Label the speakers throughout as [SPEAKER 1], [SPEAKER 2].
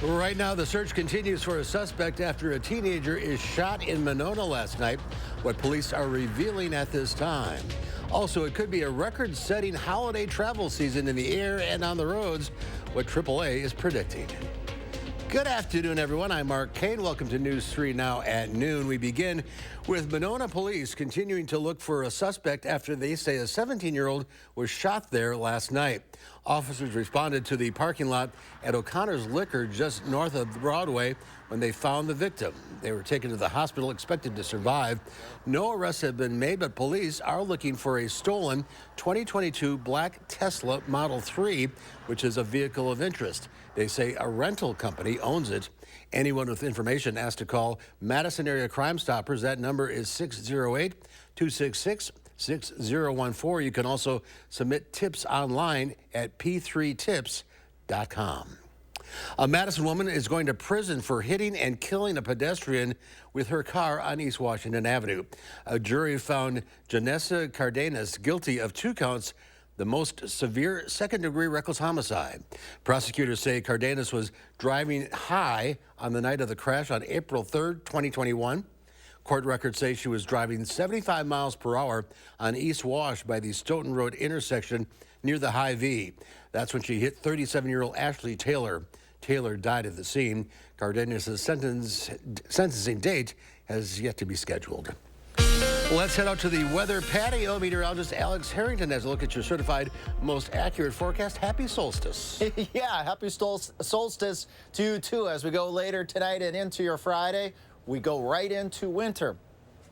[SPEAKER 1] Right now, the search continues for a suspect after a teenager is shot in Monona last night, what police are revealing at this time. Also, it could be a record-setting holiday travel season in the air and on the roads, what AAA is predicting. Good afternoon, everyone. I'm Mark Kane. Welcome to News 3 Now at noon. We begin with Monona police continuing to look for a suspect after they say a 17-year-old was shot there last night. Officers responded to the parking lot at O'Connor's Liquor just north of Broadway when they found the victim. They were taken to the hospital expected to survive. No arrests have been made, but police are looking for a stolen 2022 black Tesla Model 3, which is a vehicle of interest. They say a rental company owns it. Anyone with information asked to call Madison Area Crime Stoppers. That number is 608-266-6014. You can also submit tips online at p3tips.com. A Madison woman is going to prison for hitting and killing a pedestrian with her car on East Washington Avenue. A jury found Janessa Cardenas guilty of 2 counts, the most severe second-degree reckless homicide. Prosecutors say Cardenas was driving high on the night of the crash on April 3rd, 2021. Court records say she was driving 75 miles per hour on East Wash by the Stoughton Road intersection near the High V. That's when she hit 37-year-old Ashley Taylor. Taylor died at the scene. Cardenas' sentencing date has yet to be scheduled. Let's head out to the weather patio. Meteorologist Alex Harrington has a look at your certified most accurate forecast. Happy solstice.
[SPEAKER 2] Yeah, happy solstice to you too. As we go later tonight and into your Friday, we go right into winter.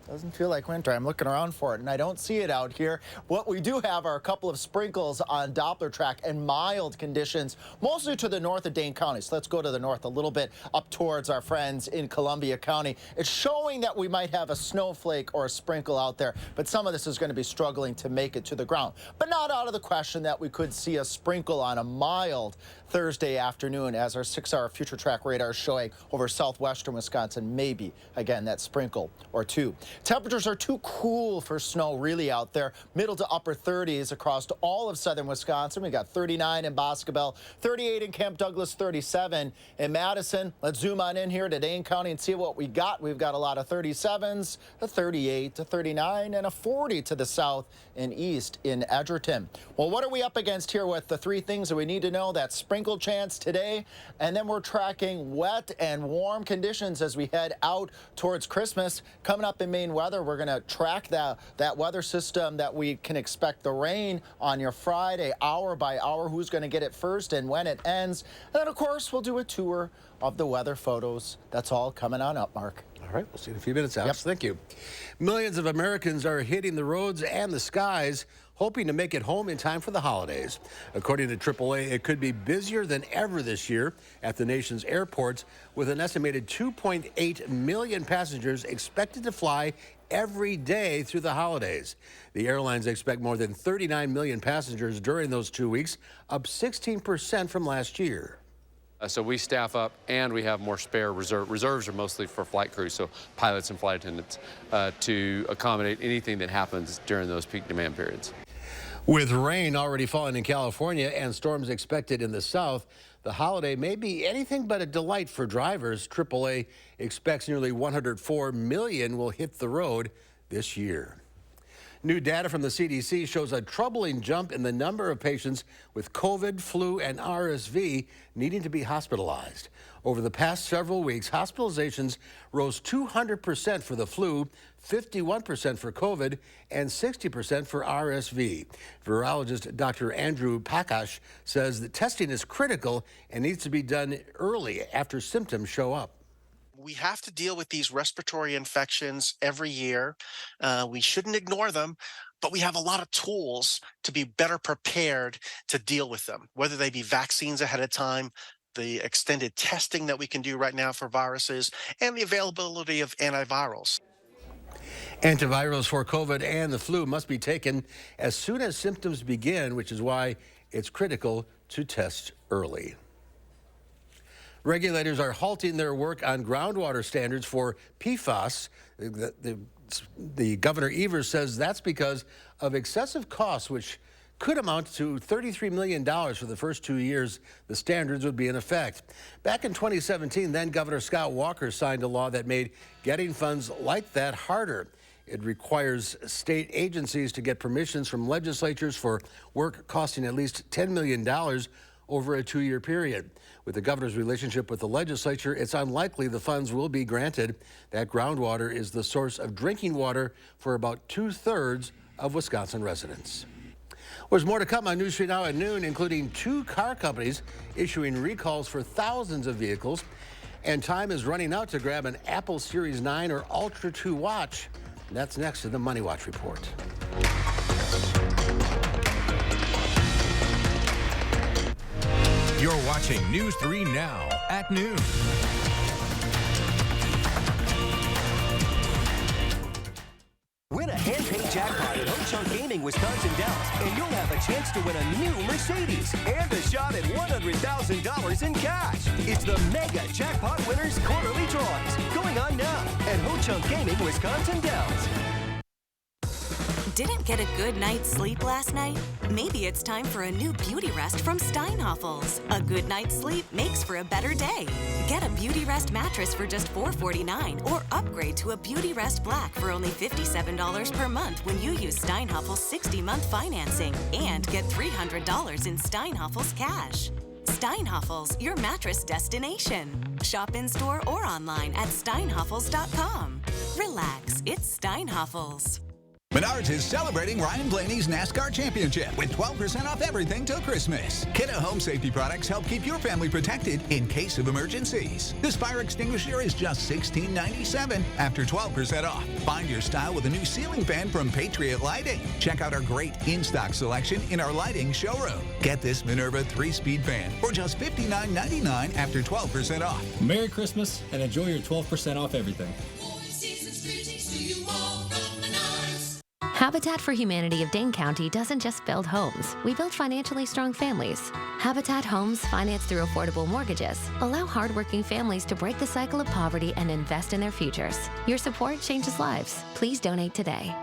[SPEAKER 2] Doesn't feel like winter. I'm looking around for it, and I don't see it out here. What we do have are a couple of sprinkles on Doppler track and mild conditions, mostly to the north of Dane County. So let's go to the north a little bit, up towards our friends in Columbia County. It's showing that we might have a snowflake or a sprinkle out there, but some of this is going to be struggling to make it to the ground. But not out of the question that we could see a sprinkle on a mild Thursday afternoon, as our 6-hour future track radar is showing over southwestern Wisconsin. Maybe, again, that sprinkle or two. Temperatures are too cool for snow really out there. Middle to upper 30s across all of southern Wisconsin. We got 39 in Boscobel, 38 in Camp Douglas, 37 in Madison. Let's zoom on in here to Dane County and see what we got. We've got a lot of 37s, a 38 to 39, and a 40 to the south and east in Edgerton. Well, what are we up against here with the 3 things that we need to know? That sprinkle chance today, and then we're tracking wet and warm conditions as we head out towards Christmas. Coming up in Maine weather, we're going to track that weather system that we can expect the rain on your Friday, hour by hour, who's going to get it first and when it ends. And then, of course, we'll do a tour of the weather photos. That's all coming on up, Mark.
[SPEAKER 1] All right, we'll see you in a few minutes, Alex.
[SPEAKER 2] Yep.
[SPEAKER 1] Thank you. Millions of Americans are hitting the roads and the skies, hoping to make it home in time for the holidays. According to AAA, it could be busier than ever this year at the nation's airports, with an estimated 2.8 million passengers expected to fly every day through the holidays. The airlines expect more than 39 million passengers during those 2 weeks, up 16% from last year.
[SPEAKER 3] So we staff up, and we have more spare reserves. Reserves are mostly for flight crews, so pilots and flight attendants, to accommodate anything that happens during those peak demand periods.
[SPEAKER 1] With rain already falling in California and storms expected in the south, the holiday may be anything but a delight for drivers. AAA expects nearly 104 million will hit the road this year. New data from the CDC shows a troubling jump in the number of patients with COVID, flu, and RSV needing to be hospitalized. Over the past several weeks, hospitalizations rose 200% for the flu, 51% for COVID, and 60% for RSV. Virologist Dr. Andrew Pakash says that testing is critical and needs to be done early after symptoms show up.
[SPEAKER 4] We have to deal with these respiratory infections every year. We shouldn't ignore them, but we have a lot of tools to be better prepared to deal with them, whether they be vaccines ahead of time, the extended testing that we can do right now for viruses, and the availability of antivirals.
[SPEAKER 1] Antivirals for COVID and the flu must be taken as soon as symptoms begin, which is why it's critical to test early. Regulators are halting their work on groundwater standards for PFAS. The Governor Evers says that's because of excessive costs, which could amount to $33 million for the first 2 years the standards would be in effect. Back in 2017, then Governor Scott Walker signed a law that made getting funds like that harder. It requires state agencies to get permissions from legislatures for work costing at least $10 million over a 2-year period. With the governor's relationship with the legislature, it's unlikely the funds will be granted. That groundwater is the source of drinking water for about 2/3 of Wisconsin residents. There's more to come on News 3 Now at noon, including 2 car companies issuing recalls for thousands of vehicles. And time is running out to grab an Apple Series 9 or Ultra 2 watch. That's next to the Money Watch report.
[SPEAKER 5] You're watching News 3 Now at noon.
[SPEAKER 6] Win a hand-paid jackpot at Ho-Chunk Gaming Wisconsin Dells, and you'll have a chance to win a new Mercedes and a shot at $100,000 in cash. It's the Mega Jackpot Winners Quarterly Drawings going on now at Ho-Chunk Gaming Wisconsin Dells.
[SPEAKER 7] Didn't get a good night's sleep last night? Maybe it's time for a new beauty rest from Steinhoffels. A good night's sleep makes for a better day. Get a Beauty Rest mattress for just $449 or upgrade to a Beauty Rest Black for only $57 per month when you use Steinhoffels 60-month financing and get $300 in Steinhoffels cash. Steinhoffels, your mattress destination. Shop in-store or online at steinhoffels.com. Relax, it's Steinhoffels.
[SPEAKER 8] Menards is celebrating Ryan Blaney's NASCAR Championship with 12% off everything till Christmas. Kidde Home Safety products help keep your family protected in case of emergencies. This fire extinguisher is just $16.97 after 12% off. Find your style with a new ceiling fan from Patriot Lighting. Check out our great in-stock selection in our lighting showroom. Get this Minerva 3-speed fan for just $59.99 after 12% off.
[SPEAKER 9] Merry Christmas and enjoy your 12% off everything.
[SPEAKER 10] Habitat for Humanity of Dane County doesn't just build homes. We build financially strong families. Habitat Homes, financed through affordable mortgages, allow hardworking families to break the cycle of poverty and invest in their futures. Your support changes lives. Please donate today.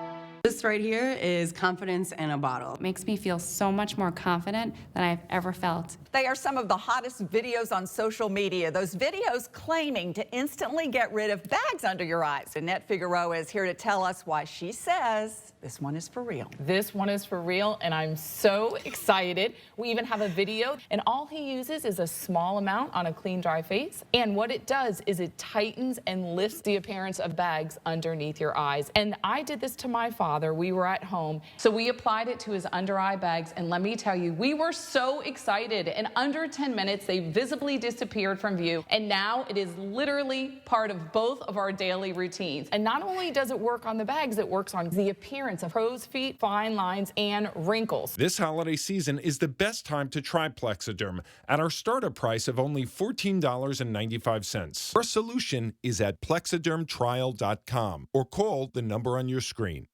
[SPEAKER 11] This right here is confidence in a bottle. It makes me feel so much more confident than I've ever felt.
[SPEAKER 12] They are some of the hottest videos on social media. Those videos claiming to instantly get rid of bags under your eyes. Annette Figueroa is here to tell us why she says this one is for real.
[SPEAKER 13] This one is for real, and I'm so excited. We even have a video, and all he uses is a small amount on a clean, dry face. And what it does is it tightens and lifts the appearance of bags underneath your eyes. And I did this to my father. We were at home, so we applied it to his under eye bags, and let me tell you, we were so excited. In under 10 minutes, they visibly disappeared from view, and now it is literally part of both of our daily routines. And not only does it work on the bags, it works on the appearance of crow's feet, fine lines, and wrinkles.
[SPEAKER 14] This holiday season is the best time to try Plexiderm at our startup price of only $14.95. Our solution is at plexidermtrial.com or call the number on your screen.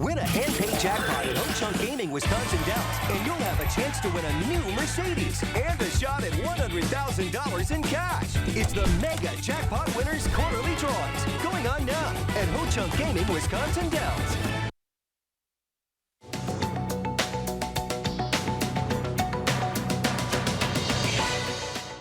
[SPEAKER 6] Win a hand-paid jackpot at Ho-Chunk Gaming Wisconsin Dells, and you'll have a chance to win a new Mercedes and a shot at $100,000 in cash. It's the Mega Jackpot Winners Quarterly Drawings going on now at Ho-Chunk Gaming Wisconsin Dells.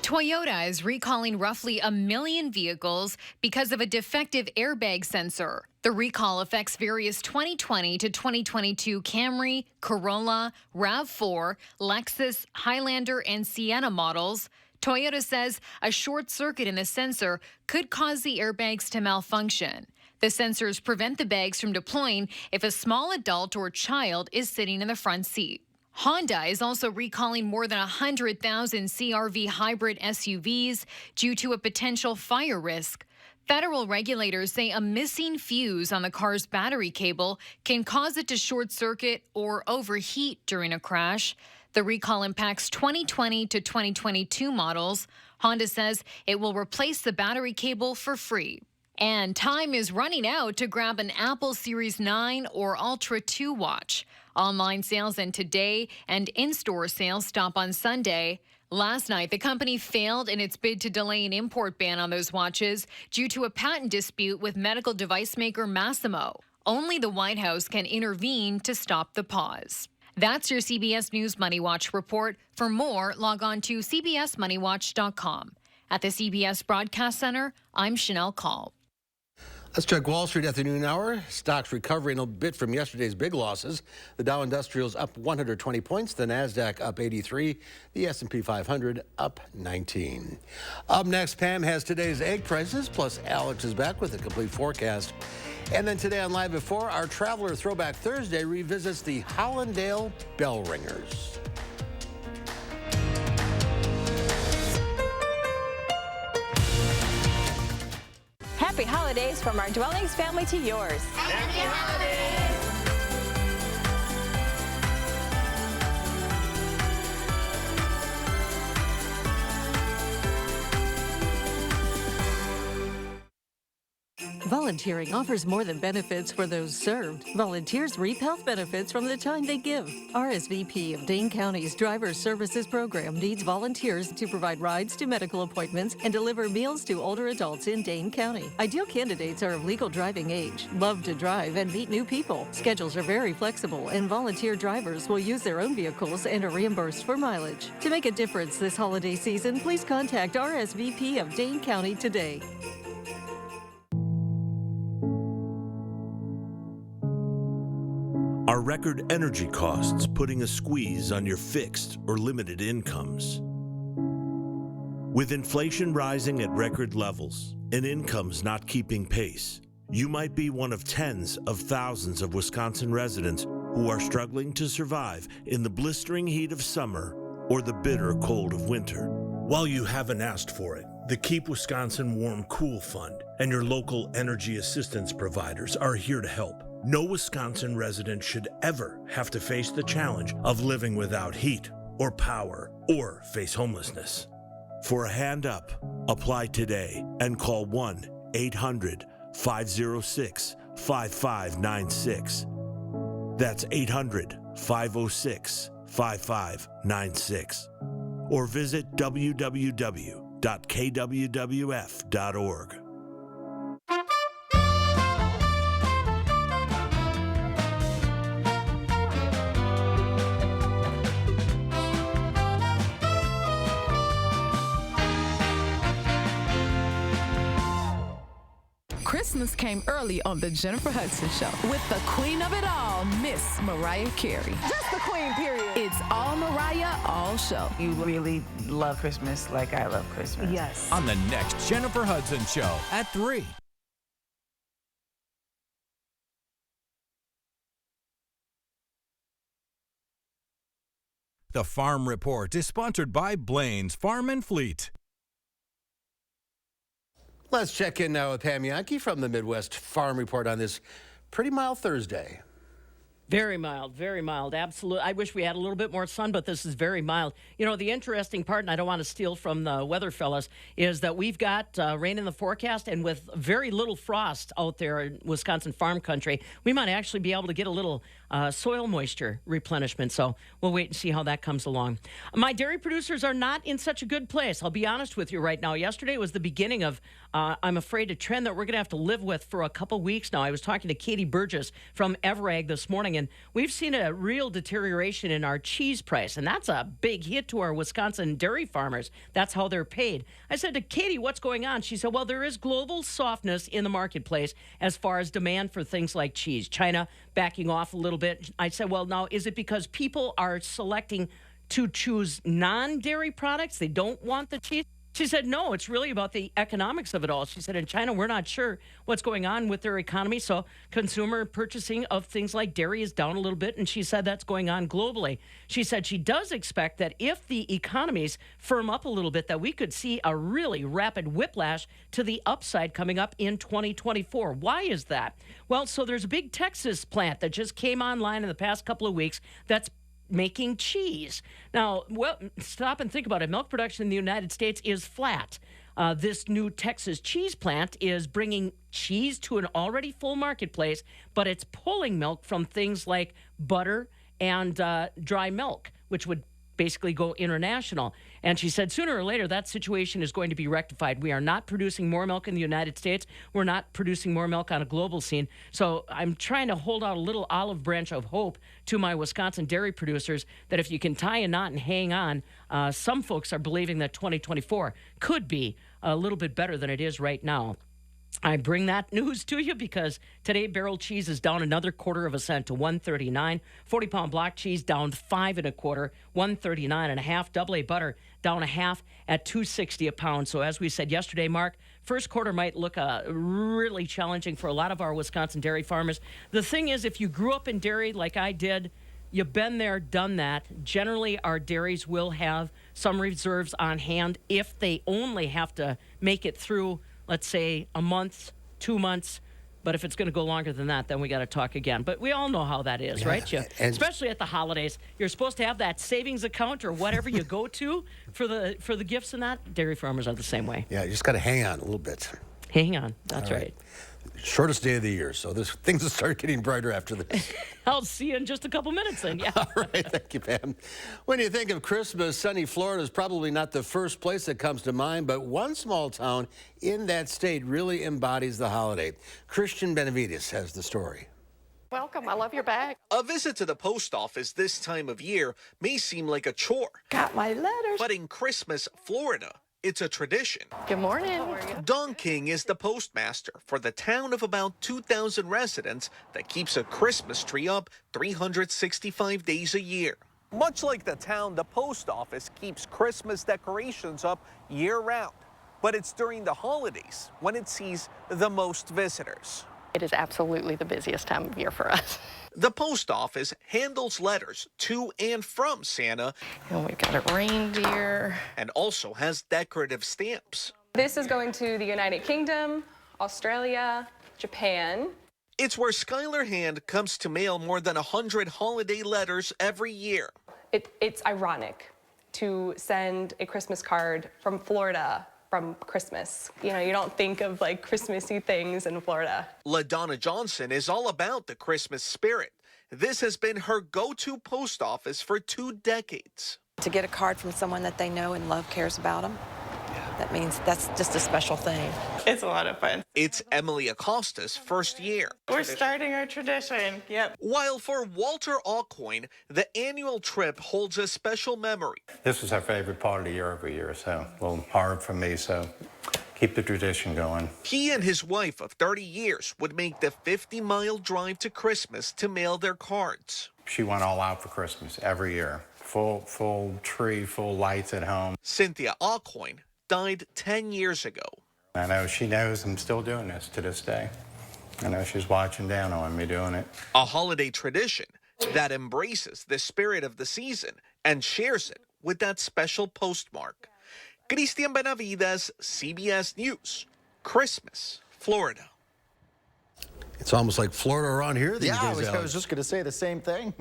[SPEAKER 15] Toyota is recalling roughly 1 million vehicles because of a defective airbag sensor. The recall affects various 2020 to 2022 Camry, Corolla, RAV4, Lexus, Highlander, and Sienna models. Toyota says a short circuit in the sensor could cause the airbags to malfunction. The sensors prevent the bags from deploying if a small adult or child is sitting in the front seat. Honda is also recalling more than 100,000 CR-V hybrid SUVs due to a potential fire risk. Federal regulators say a missing fuse on the car's battery cable can cause it to short circuit or overheat during a crash. The recall impacts 2020 to 2022 models. Honda says it will replace the battery cable for free. And time is running out to grab an Apple Series 9 or Ultra 2 watch. Online sales end today, and in-store sales stop on Sunday. Last night, the company failed in its bid to delay an import ban on those watches due to a patent dispute with medical device maker Masimo. Only the White House can intervene to stop the pause. That's your CBS News Money Watch report. For more, log on to cbsmoneywatch.com. At the CBS Broadcast Center, I'm Chanel Call.
[SPEAKER 1] Let's check Wall Street at the noon hour. Stocks recovering a bit from yesterday's big losses. The Dow Industrials up 120 points. The Nasdaq up 83. The S&P 500 up 19. Up next, Pam has today's egg prices. Plus, Alex is back with a complete forecast. And then today on Live at 4, our Traveler Throwback Thursday revisits the Hollandale Bell Ringers.
[SPEAKER 16] Happy holidays from our Dwellings family to yours.
[SPEAKER 17] Happy holidays!
[SPEAKER 18] Volunteering offers more than benefits for those served. Volunteers reap health benefits from the time they give. RSVP of Dane County's Driver Services Program needs volunteers to provide rides to medical appointments and deliver meals to older adults in Dane County. Ideal candidates are of legal driving age, love to drive, and meet new people. Schedules are very flexible, and volunteer drivers will use their own vehicles and are reimbursed for mileage. To make a difference this holiday season, please contact RSVP of Dane County today.
[SPEAKER 19] Are record energy costs putting a squeeze on your fixed or limited incomes? With inflation rising at record levels and incomes not keeping pace, you might be one of tens of thousands of Wisconsin residents who are struggling to survive in the blistering heat of summer or the bitter cold of winter. While you haven't asked for it, the Keep Wisconsin Warm Cool Fund and your local energy assistance providers are here to help. No Wisconsin resident should ever have to face the challenge of living without heat or power or face homelessness. For a hand up, apply today and call 1-800-506-5596. That's 800-506-5596. Or visit www.kwwf.org.
[SPEAKER 20] Christmas came early on the Jennifer Hudson Show with the queen of it all, Miss Mariah Carey.
[SPEAKER 21] Just the queen, period.
[SPEAKER 20] It's all Mariah, all show.
[SPEAKER 21] You really love Christmas like I love Christmas.
[SPEAKER 16] Yes.
[SPEAKER 5] On the next Jennifer Hudson Show at 3. The Farm Report is sponsored by Blaine's Farm and Fleet.
[SPEAKER 1] Let's check in now with Pam Yankee from the Midwest Farm Report on this pretty mild Thursday.
[SPEAKER 22] Very mild, absolutely. I wish we had a little bit more sun, but this is very mild. You know, the interesting part, and I don't want to steal from the weather fellas, is that we've got rain in the forecast, and with very little frost out there in Wisconsin farm country, we might actually be able to get a little soil moisture replenishment. So we'll wait and see how that comes along. My dairy producers are not in such a good place. I'll be honest with you right now. Yesterday was the beginning of, I'm afraid, a trend that we're going to have to live with for a couple weeks now. I was talking to Katie Burgess from Everag this morning, and we've seen a real deterioration in our cheese price, and that's a big hit to our Wisconsin dairy farmers. That's how they're paid. I said to Katie, what's going on? She said, well, there is global softness in the marketplace as far as demand for things like cheese. China backing off a little bit. I said, well, now, is it because people are selecting to choose non-dairy products? They don't want the cheese? She said, no, it's really about the economics of it all. She said, in China, we're not sure what's going on with their economy, so consumer purchasing of things like dairy is down a little bit, and she said that's going on globally. She said she does expect that if the economies firm up a little bit, that we could see a really rapid whiplash to the upside coming up in 2024. Why is that? Well, so there's a big Texas plant that just came online in the past couple of weeks that's making cheese. Now, well, stop and think about it. Milk production in the United States is flat. This new Texas cheese plant is bringing cheese to an already full marketplace, but it's pulling milk from things like butter and dry milk, which would basically go international. And she said sooner or later that situation is going to be rectified. We are not producing more milk in the United States. We're not producing more milk on a global scene. So I'm trying to hold out a little olive branch of hope to my Wisconsin dairy producers that if you can tie a knot and hang on, some folks are believing that 2024 could be a little bit better than it is right now. I bring that news to you because today barrel cheese is down another 1/4 cent to $1.39. 40-pound block cheese down 5 1/4, $1.39 1/2. Double A butter down 1/2 at $2.60 a pound. So as we said yesterday, Mark, first quarter might look really challenging for a lot of our Wisconsin dairy farmers. The thing is, if you grew up in dairy like I did, you've been there, done that. Generally, our dairies will have some reserves on hand if they only have to make it through, let's say, a month, 2 months. But if it's going to go longer than that, then we got to talk again. But we all know how that is, right? Especially at the holidays. You're supposed to have that savings account or whatever you go to for the gifts and that. Dairy farmers are the same way.
[SPEAKER 1] Yeah, you just got to hang on a little bit.
[SPEAKER 22] Hang on. That's right.
[SPEAKER 1] Shortest day of the year, so things will start getting brighter after this.
[SPEAKER 22] I'll see you in just a couple minutes then, yeah.
[SPEAKER 1] All right, thank you, Pam. When you think of Christmas, sunny Florida is probably not the first place that comes to mind, but one small town in that state really embodies the holiday. Christian Benavides has the story.
[SPEAKER 2] Welcome, I love your bag. A visit to the post office this time of year may seem like a chore. Got my letters. But in Christmas, Florida, it's a tradition. Good morning. Don King is the postmaster for the town of about 2,000 residents that keeps a Christmas tree up 365 days a year. Much like the town, the post office keeps Christmas decorations up year-round. But it's during the holidays when it sees the most visitors. It is absolutely the busiest time of year for us. The post office handles letters to and from Santa. And we've got a reindeer. And also has decorative stamps.
[SPEAKER 3] This is going to the United Kingdom, Australia, Japan.
[SPEAKER 2] It's where Skylar Hand comes to mail more than 100 holiday letters every year.
[SPEAKER 3] It's ironic to send a Christmas card from Florida from Christmas. You know, you don't think of like Christmassy things in Florida.
[SPEAKER 2] LaDonna Johnson is all about the Christmas spirit. This has been her go-to post office for 2 decades.
[SPEAKER 23] To get a card from someone that they know and love cares about them, that means that's just a special thing.
[SPEAKER 2] It's a lot of fun. It's Emily Acosta's first year.
[SPEAKER 24] We're starting our tradition, yep.
[SPEAKER 2] While for Walter Alcoin, the annual trip holds a special memory.
[SPEAKER 25] This was our favorite part of the year every year, so a little hard for me, so keep the tradition going.
[SPEAKER 2] He and his wife of 30 years would make the 50-mile drive to Christmas to mail their cards.
[SPEAKER 25] She went all out for Christmas every year. Full tree, full lights at home.
[SPEAKER 2] Cynthia Alcoin died 10 years ago.
[SPEAKER 25] I know she knows I'm still doing this to this day. I know she's watching down on me doing it.
[SPEAKER 2] A holiday tradition that embraces the spirit of the season and shares it with that special postmark. Christian Benavides, CBS News, Christmas, Florida.
[SPEAKER 1] It's almost like Florida around here these days,
[SPEAKER 26] I was just going to say the same thing.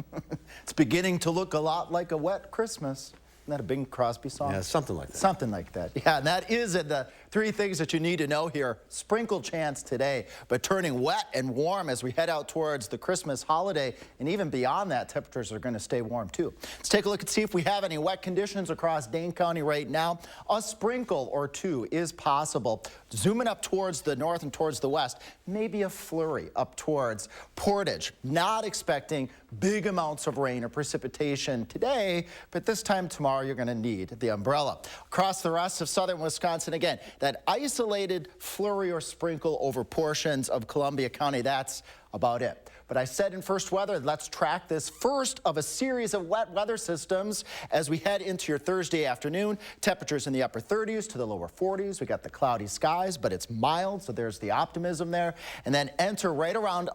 [SPEAKER 26] It's beginning to look a lot like a wet Christmas. Isn't that a Bing Crosby song?
[SPEAKER 1] Yeah, something like that.
[SPEAKER 26] Something like that. Yeah, and that is the 3 things that you need to know here. Sprinkle chance today, but turning wet and warm as we head out towards the Christmas holiday. And even beyond that, temperatures are going to stay warm too. Let's take a look and see if we have any wet conditions across Dane County right now. A sprinkle or two is possible. Zooming up towards the north and towards the west, maybe a flurry up towards Portage. Not expecting big amounts of rain or precipitation today, but this time tomorrow you're going to need the umbrella. Across the rest of southern Wisconsin, again, that isolated flurry or sprinkle over portions of Columbia County, that's about it. But I said in First Weather, let's track this first of a series of wet weather systems as we head into your Thursday afternoon. Temperatures in the upper 30s to the lower 40s. We got the cloudy skies, but it's mild, so there's the optimism there. And then enter right around,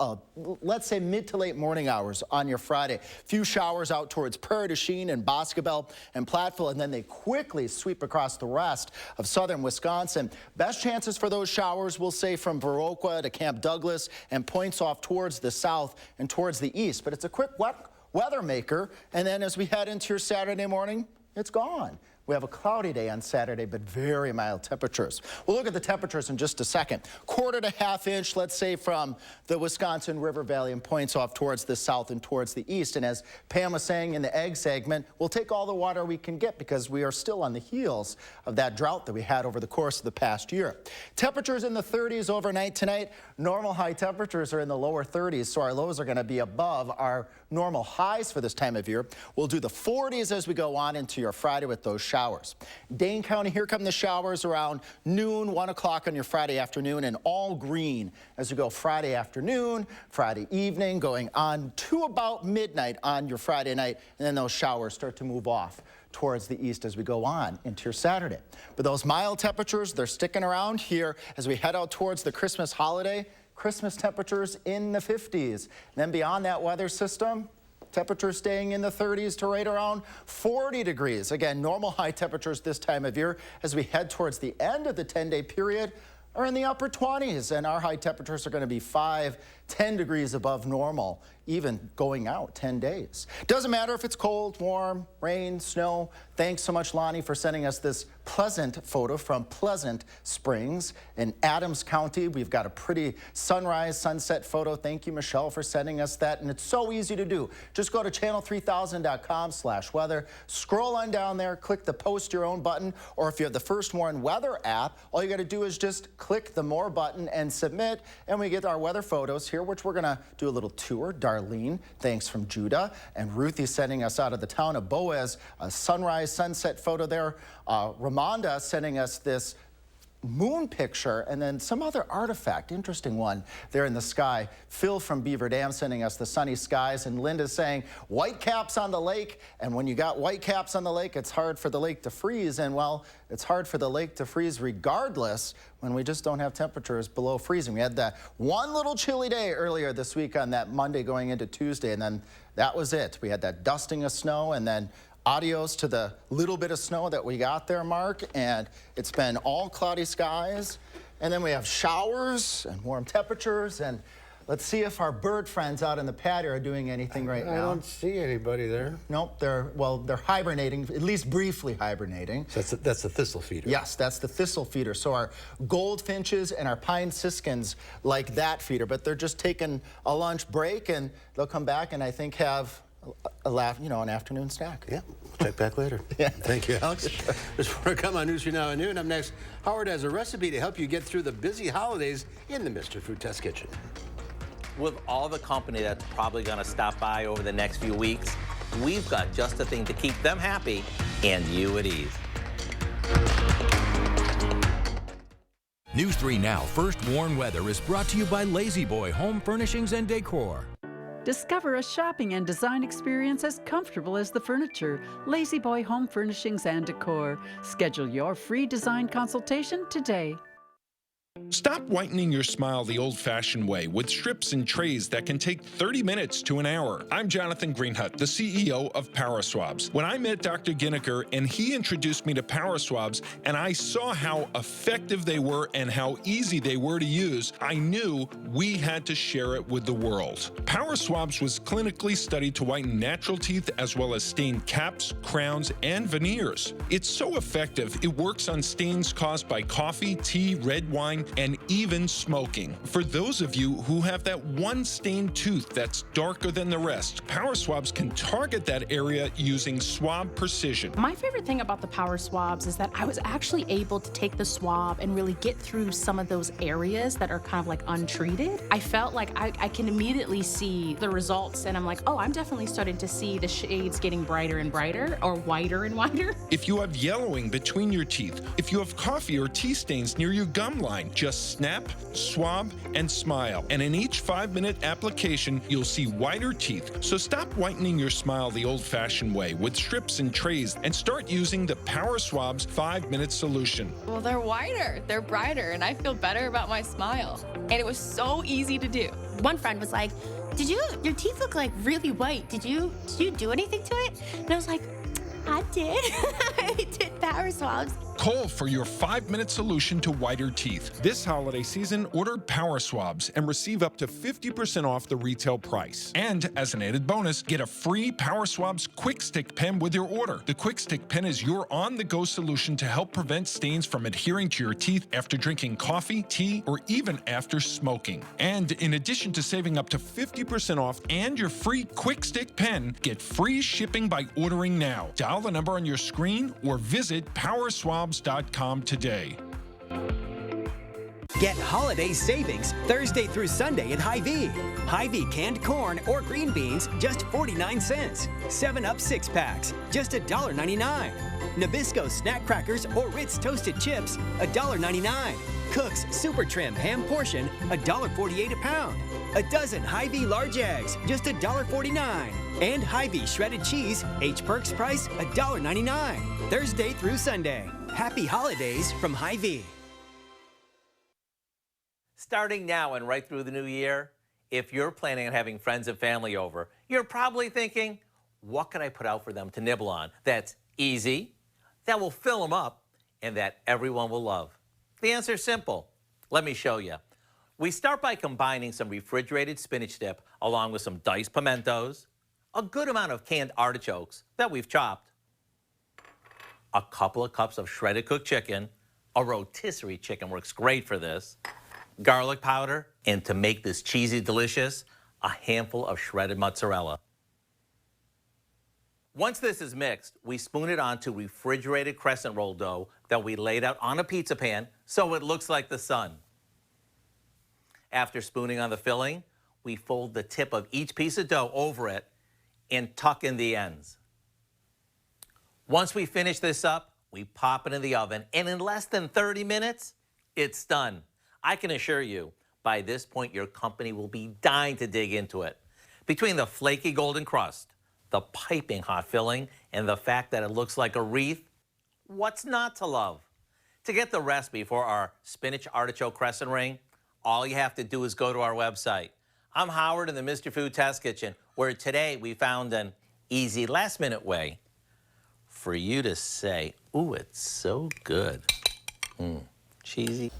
[SPEAKER 26] let's say, mid to late morning hours on your Friday. Few showers out towards Prairie du Chien and Boscobel and Platteville, and then they quickly sweep across the rest of southern Wisconsin. Best chances for those showers, we'll say, from Viroqua to Camp Douglas and points off towards the south and towards the east. But it's a quick weather maker, and then as we head into your Saturday morning, it's gone. We have a cloudy day on Saturday, but very mild temperatures. We'll look at the temperatures in just a second. 1/4 to 1/2 inch, let's say, from the Wisconsin River Valley and points off towards the south and towards the east. And as Pam was saying in the egg segment, we'll take all the water we can get because we are still on the heels of that drought that we had over the course of the past year. Temperatures in the 30s overnight tonight. Normal high temperatures are in the lower 30s, so our lows are going to be above our normal highs for this time of year. We'll do the 40s as we go on into your Friday with those showers. Dane County, here come the showers around noon, 1 o'clock on your Friday afternoon, and all green as we go Friday afternoon, Friday evening, going on to about midnight on your Friday night, and then those showers start to move off towards the east as we go on into your Saturday. But those mild temperatures, they're sticking around here as we head out towards the Christmas holiday. Christmas temperatures in the 50s. And then beyond that weather system, temperatures staying in the 30s to right around 40 degrees. Again, normal high temperatures this time of year as we head towards the end of the 10-day period are in the upper 20s, and our high temperatures are going to be 5-10 degrees above normal, even going out 10 days. Doesn't matter if it's cold, warm, rain, snow. Thanks so much, Lonnie, for sending us this pleasant photo from Pleasant Springs in Adams County. We've got a pretty sunrise, sunset photo. Thank you, Michelle, for sending us that, and it's so easy to do. Just go to channel3000.com/weather, scroll on down there, click the Post Your Own button, or if you have the First Warn Weather app, all you got to do is just click the More button and submit, and we get our weather photos here, which we're going to do a little tour. Darlene, thanks from Judah, and Ruthie sending us out of the town of Boaz, a sunrise, sunset photo there. Ramonda sending us this moon picture, and then some other artifact, interesting one there in the sky. Phil from Beaver Dam sending us the sunny skies, and Linda saying white caps on the lake, and when you got white caps on the lake, it's hard for the lake to freeze, and well, it's hard for the lake to freeze regardless when we just don't have temperatures below freezing. We had that one little chilly day earlier this week on that Monday going into Tuesday, and then that was it. We had that dusting of snow, and then adios to the little bit of snow that we got there, Mark, and it's been all cloudy skies, and then we have showers and warm temperatures, and let's see if our bird friends out in the patio are doing anything right now.
[SPEAKER 1] I don't see anybody there.
[SPEAKER 26] Nope, they're hibernating, at least briefly hibernating.
[SPEAKER 1] So that's the thistle feeder.
[SPEAKER 26] Yes, that's the thistle feeder. So our goldfinches and our pine siskins like that feeder, but they're just taking a lunch break, and they'll come back and I think have an afternoon snack.
[SPEAKER 1] Yeah, we'll check back later.
[SPEAKER 26] Yeah.
[SPEAKER 1] Thank you, Alex. There's more to come on News 3 Now at noon. Up next, Howard has a recipe to help you get through the busy holidays in the Mr. Food Test Kitchen.
[SPEAKER 4] With all the company that's probably going to stop by over the next few weeks, we've got just the thing to keep them happy and you at ease.
[SPEAKER 5] News 3 Now First Warn Weather is brought to you by Lazy Boy Home Furnishings and Decor.
[SPEAKER 7] Discover a shopping and design experience as comfortable as the furniture. Lazy Boy Home Furnishings and Decor. Schedule your free design consultation today.
[SPEAKER 14] Stop whitening your smile the old-fashioned way with strips and trays that can take 30 minutes to an hour. I'm Jonathan Greenhut, the CEO of Power Swabs. When I met Dr. Ginniker and he introduced me to Power Swabs and I saw how effective they were and how easy they were to use, I knew we had to share it with the world. Power Swabs was clinically studied to whiten natural teeth as well as stain caps, crowns, and veneers. It's so effective, it works on stains caused by coffee, tea, red wine, and even smoking. For those of you who have that one stained tooth that's darker than the rest, Power Swabs can target that area using swab precision.
[SPEAKER 8] My favorite thing about the Power Swabs is that I was actually able to take the swab and really get through some of those areas that are kind of like untreated. I felt like I can immediately see the results, and I'm like, oh, I'm definitely starting to see the shades getting brighter and brighter, or whiter and whiter.
[SPEAKER 14] If you have yellowing between your teeth, if you have coffee or tea stains near your gum line, just snap, swab, and smile. And in each 5-minute application, you'll see whiter teeth. So stop whitening your smile the old-fashioned way with strips and trays and start using the Power Swabs 5-minute solution.
[SPEAKER 9] Well, they're whiter, they're brighter, and I feel better about my smile. And it was so easy to do.
[SPEAKER 10] One friend was like, your teeth look like really white. Did you do anything to it? And I was like, I did. I did Power Swabs.
[SPEAKER 14] Call for your 5-minute solution to whiter teeth. This holiday season, order Power Swabs and receive up to 50% off the retail price. And as an added bonus, get a free Power Swabs Quick Stick pen with your order. The Quick Stick pen is your on-the-go solution to help prevent stains from adhering to your teeth after drinking coffee, tea, or even after smoking. And in addition to saving up to 50% off and your free Quick Stick pen, get free shipping by ordering now. Dial the number on your screen or visit powerswabs.com today.
[SPEAKER 6] Get holiday savings Thursday through Sunday at Hy-Vee. Hy-Vee canned corn or green beans, just 49 cents. 7-Up 6-packs, just $1.99. Nabisco snack crackers or Ritz toasted chips, $1.99. Cook's Super Trim ham portion, $1.48 a pound. A dozen Hy-Vee large eggs, just $1.49. And Hy-Vee shredded cheese, H-Perks price, $1.99. Thursday through Sunday. Happy holidays from Hy-Vee.
[SPEAKER 4] Starting now and right through the new year, if you're planning on having friends and family over, you're probably thinking, what can I put out for them to nibble on that's easy, that will fill them up, and that everyone will love? The answer is simple. Let me show you. We start by combining some refrigerated spinach dip along with some diced pimentos, a good amount of canned artichokes that we've chopped, a couple of cups of shredded cooked chicken, a rotisserie chicken works great for this, garlic powder, and to make this cheesy delicious, a handful of shredded mozzarella. Once this is mixed, we spoon it onto refrigerated crescent roll dough that we laid out on a pizza pan so it looks like the sun. After spooning on the filling, we fold the tip of each piece of dough over it and tuck in the ends. Once we finish this up, we pop it in the oven, and in less than 30 minutes, it's done. I can assure you, by this point, your company will be dying to dig into it. Between the flaky golden crust, the piping hot filling, and the fact that it looks like a wreath, what's not to love? To get the recipe for our spinach artichoke crescent ring, all you have to do is go to our website. I'm Howard in the Mr. Food Test Kitchen, where today we found an easy last-minute way for you to say, ooh, it's so good. Cheesy.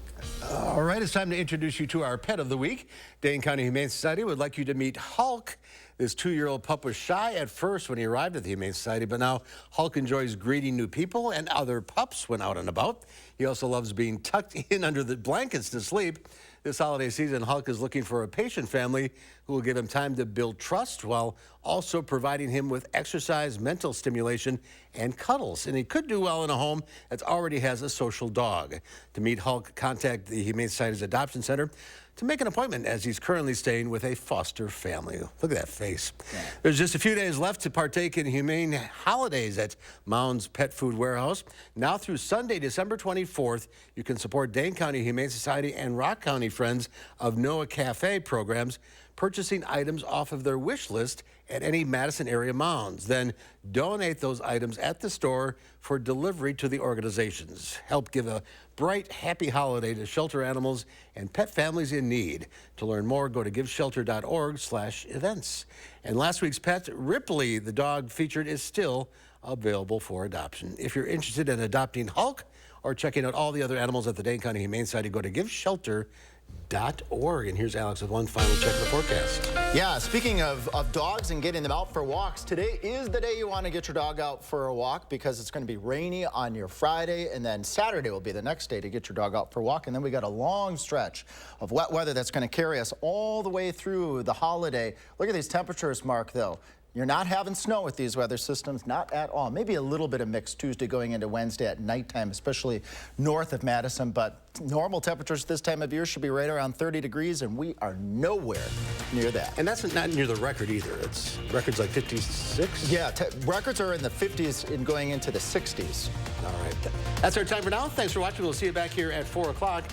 [SPEAKER 1] All right, it's time to introduce you to our pet of the week. Dane County Humane Society would like you to meet Hulk. This 2-year-old pup was shy at first when he arrived at the Humane Society, but now Hulk enjoys greeting new people and other pups when out and about. He also loves being tucked in under the blankets to sleep. This holiday season, Hulk is looking for a patient family who will give him time to build trust while also providing him with exercise, mental stimulation, and cuddles. And he could do well in a home that already has a social dog. To meet Hulk, contact the Humane Society's Adoption Center to make an appointment, as he's currently staying with a foster family. Look at that face. Yeah. There's just a few days left to partake in humane holidays at Mound's Pet Food Warehouse. Now through Sunday, December 24th, you can support Dane County Humane Society and Rock County Friends of Noah Cafe programs, purchasing items off of their wish list at any Madison area Mounds. Then donate those items at the store for delivery to the organizations. Help give a bright, happy holiday to shelter animals and pet families in need. To learn more, go to giveshelter.org/events. And last week's pet, Ripley, the dog featured, is still available for adoption. If you're interested in adopting Hulk or checking out all the other animals at the Dane County Humane Society, go to giveshelter.org. And here's Alex with one final check of the forecast.
[SPEAKER 26] Yeah, speaking of dogs and getting them out for walks, today is the day you want to get your dog out for a walk because it's going to be rainy on your Friday, and then Saturday will be the next day to get your dog out for a walk. And then we got a long stretch of wet weather that's going to carry us all the way through the holiday. Look at these temperatures, Mark, though. You're not having snow with these weather systems, not at all. Maybe a little bit of mix Tuesday going into Wednesday at nighttime, especially north of Madison. But normal temperatures this time of year should be right around 30 degrees, and we are nowhere near that.
[SPEAKER 1] And that's not near the record either. It's records like 56?
[SPEAKER 26] Yeah, records are in the 50s and going into the 60s.
[SPEAKER 1] All right. That's our time for now. Thanks for watching. We'll see you back here at 4 o'clock.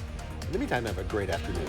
[SPEAKER 1] In the meantime, have a great afternoon.